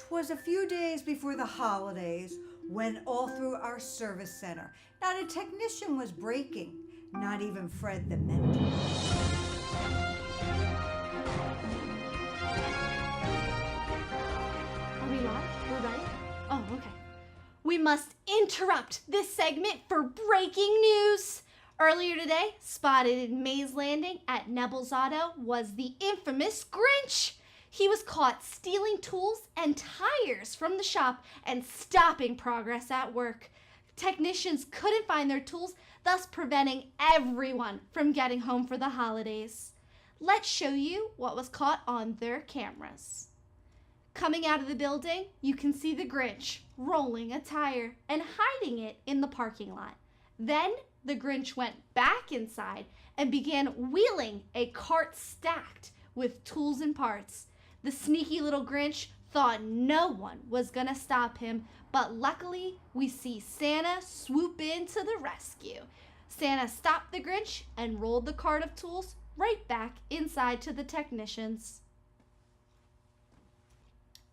'Twas a few days before the holidays when all through our service center, not a technician was breaking, not even Fred the mentor. Are we live? We're ready? Oh, okay. We must interrupt this segment for breaking news. Earlier today, spotted in Maze Landing at Kneble's Auto was the infamous Grinch. He was caught stealing tools and tires from the shop and stopping progress at work. Technicians couldn't find their tools, thus preventing everyone from getting home for the holidays. Let's show you what was caught on their cameras. Coming out of the building, you can see the Grinch rolling a tire and hiding it in the parking lot. Then the Grinch went back inside and began wheeling a cart stacked with tools and parts. The sneaky little Grinch thought no one was gonna stop him, but luckily we see Santa swoop in to the rescue. Santa stopped the Grinch and rolled the cart of tools right back inside to the technicians.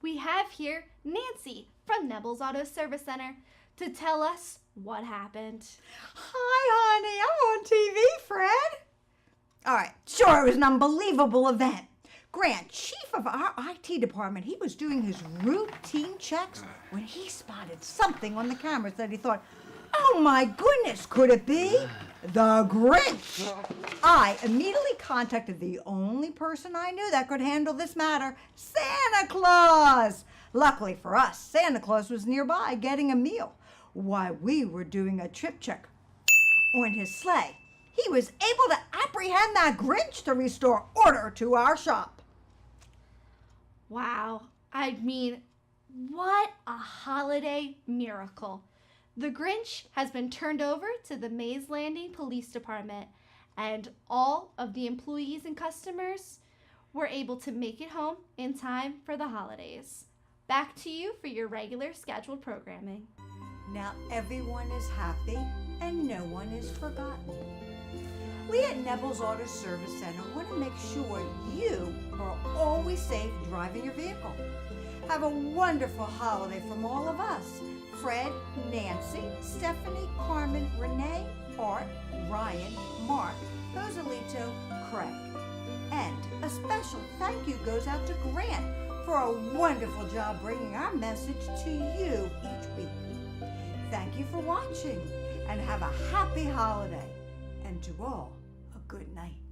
We have here Nancy from Kneble's Auto Service Center to tell us what happened. Hi, honey. I'm on TV, Fred. All right. Sure, it was an unbelievable event. Grant, chief of our IT department, he was doing his routine checks when he spotted something on the cameras that he thought, oh my goodness, could it be the Grinch? I immediately contacted the only person I knew that could handle this matter, Santa Claus. Luckily for us, Santa Claus was nearby getting a meal while we were doing a trip check on his sleigh. He was able to apprehend that Grinch to restore order to our shop. Wow, I mean, what a holiday miracle. The Grinch has been turned over to the Maze Landing Police Department, and all of the employees and customers were able to make it home in time for the holidays. Back to you for your regular scheduled programming. Now everyone is happy and no one is forgotten. We at Kneble's Auto Service Center want to make sure you are always safe driving your vehicle. Have a wonderful holiday from all of us. Fred, Nancy, Stephanie, Carmen, Renee, Art, Ryan, Mark, Joselito, Craig. And a special thank you goes out to Grant for a wonderful job bringing our message to you each week. Thank you for watching and have a happy holiday. And to all, a good night.